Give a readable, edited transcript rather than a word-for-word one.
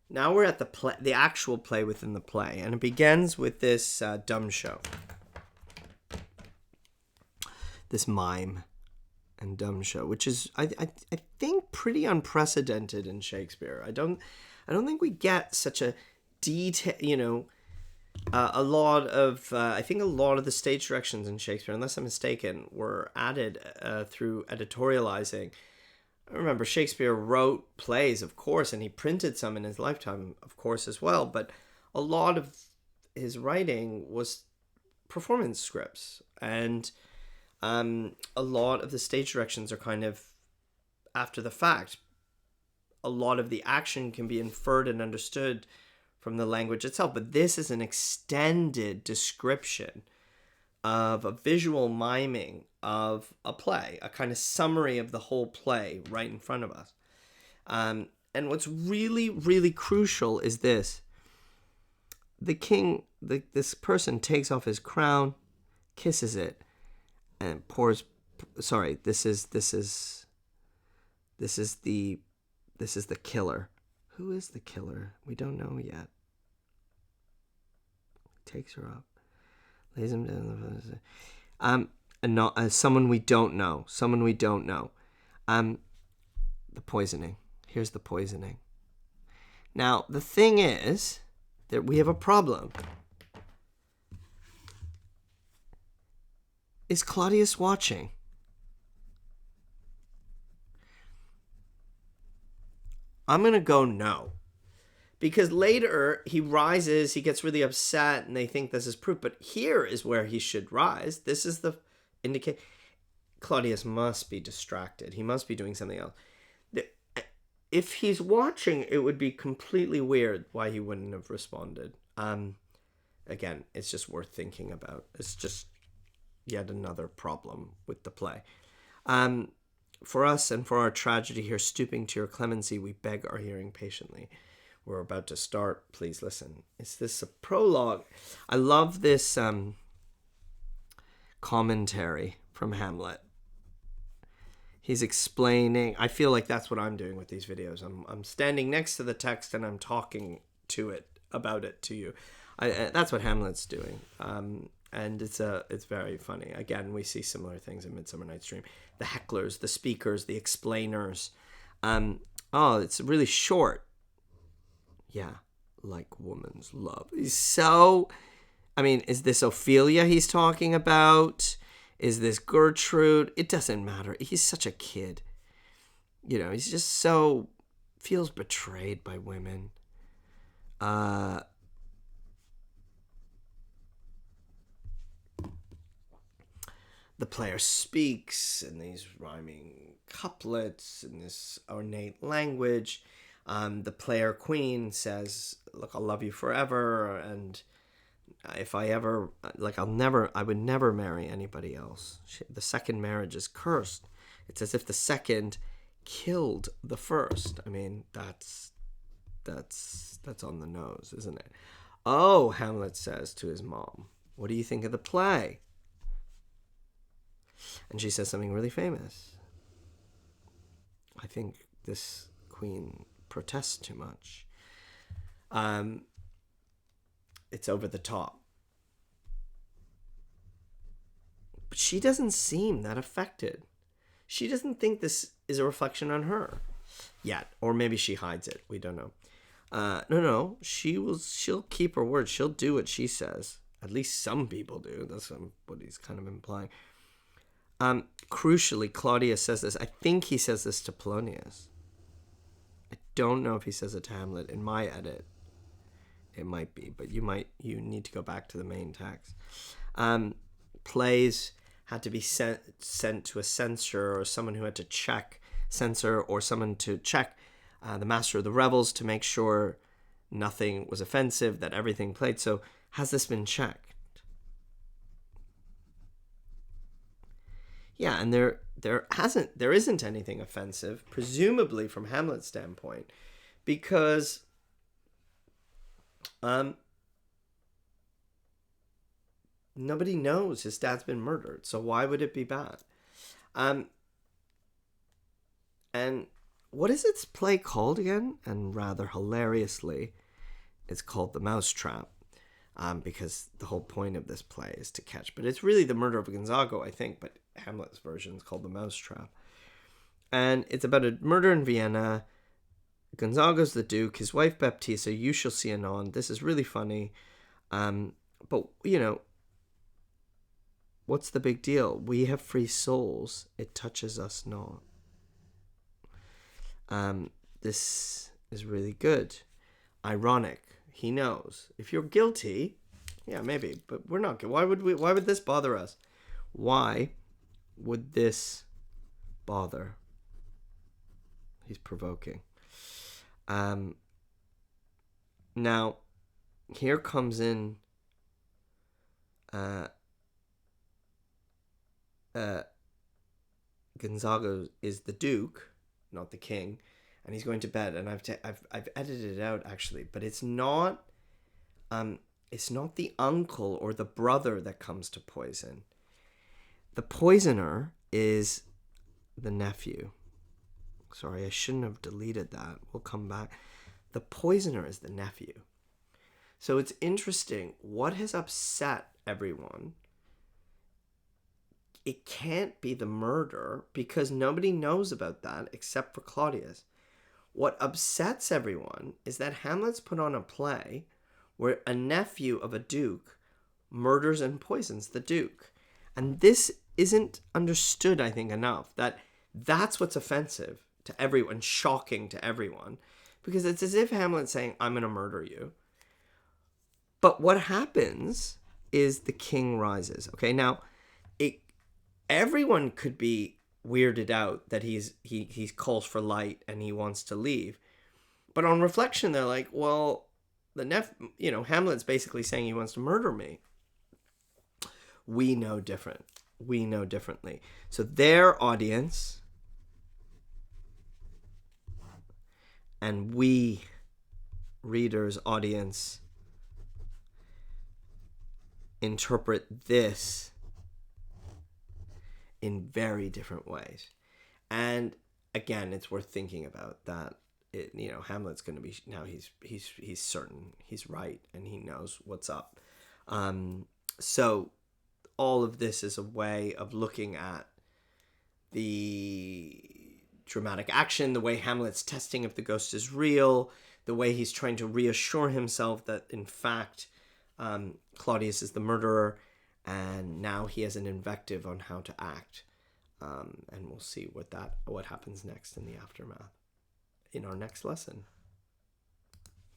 Now we're at the play, the actual play within the play, and it begins with this Dumbshow, this mime and Dumbshow, which is I think pretty unprecedented in Shakespeare. I don't think we get such a detail. A lot of I think a lot of the stage directions in Shakespeare, unless I'm mistaken, were added through editorializing. I remember Shakespeare wrote plays, of course, and he printed some in his lifetime, of course, as well. But a lot of his writing was performance scripts, and a lot of the stage directions are kind of after the fact. A lot of the action can be inferred and understood from the language itself, but this is an extended description of a visual miming of a play, a kind of summary of the whole play right in front of us. And what's really, really crucial is this. The king, this person takes off his crown, kisses it, and pours, sorry, this is the killer. Who is the killer? We don't know yet. Takes her up, lays him down. Someone we don't know. The poisoning. Here's the poisoning. Now the thing is that we have a problem. Is Claudius watching? I'm going to go no. Because later he rises, he gets really upset, and they think this is proof. But here is where he should rise. This is the indicate. Claudius must be distracted. He must be doing something else. If he's watching, it would be completely weird why he wouldn't have responded. Again, it's just worth thinking about. It's just yet another problem with the play. For us and for our tragedy here, stooping to your clemency, we beg our hearing patiently. We're about to start. Please listen. Is this a prologue? I love this commentary from Hamlet. He's explaining. I feel like that's what I'm doing with these videos. I'm standing next to the text and I'm talking to it about it to you. That's what Hamlet's doing. And it's very funny. Again, we see similar things in Midsummer Night's Dream. The hecklers, the speakers, the explainers. It's really short. Yeah, like woman's love. He's so... is this Ophelia he's talking about? Is this Gertrude? It doesn't matter. He's such a kid. He's just so... feels betrayed by women. The player speaks in these rhyming couplets in this ornate language. The player queen says, look, I'll love you forever, and if I ever, I would never marry anybody else. The second marriage is cursed. It's as if the second killed the first. That's on the nose, isn't it? Oh, Hamlet says to his mom, what do you think of the play? And she says something really famous. I think this queen protests too much. It's over the top. But she doesn't seem that affected. She doesn't think this is a reflection on her yet. Or maybe she hides it. We don't know. No. She'll keep her word. She'll do what she says. At least some people do. That's what he's kind of implying. Crucially, Claudius says this. I think he says this to Polonius. I don't know if he says it to Hamlet. In my edit, it might be, but you need to go back to the main text. Plays had to be sent to a censor or someone who had to censor or someone to check the master of the revels to make sure nothing was offensive, that everything played. So has this been checked? Yeah, and there isn't anything offensive, presumably from Hamlet's standpoint, because nobody knows his dad's been murdered, so why would it be bad? And what is its play called again? And rather hilariously, it's called The Mousetrap, because the whole point of this play is to catch. But it's really The Murder of Gonzago, I think, but Hamlet's version is called The Mousetrap. And it's about a murder in Vienna. Gonzago's the Duke, his wife Baptista, you shall see anon. This is really funny. But, what's the big deal? We have free souls. It touches us not. This is really good. Ironic. He knows. If you're guilty, yeah, maybe, but we're not. Why would this bother us? Why would this bother? He's provoking. Now, here comes in Gonzago is the Duke, not the King, and he's going to bed. And I've edited it out actually, but it's not the uncle or the brother that comes to poison. The poisoner is the nephew. Sorry, I shouldn't have deleted that. We'll come back. The poisoner is the nephew. So it's interesting. What has upset everyone? It can't be the murder because nobody knows about that except for Claudius. What upsets everyone is that Hamlet's put on a play where a nephew of a duke murders and poisons the duke. And this isn't understood, I think, enough. That's what's offensive to everyone, shocking to everyone. Because it's as if Hamlet's saying, I'm going to murder you. But what happens is the king rises. Okay, now, everyone could be weirded out that he calls for light and he wants to leave. But on reflection, they're like, well, Hamlet's basically saying he wants to murder me. We know different. We know differently. So their audience and we, readers, audience, interpret this in very different ways. And again, it's worth thinking about that. Hamlet's going to be, now he's certain, he's right, and he knows what's up. So all of this is a way of looking at the dramatic action, the way Hamlet's testing if the ghost is real, the way he's trying to reassure himself that in fact Claudius is the murderer, and now he has an invective on how to act. And we'll see what happens next in the aftermath in our next lesson.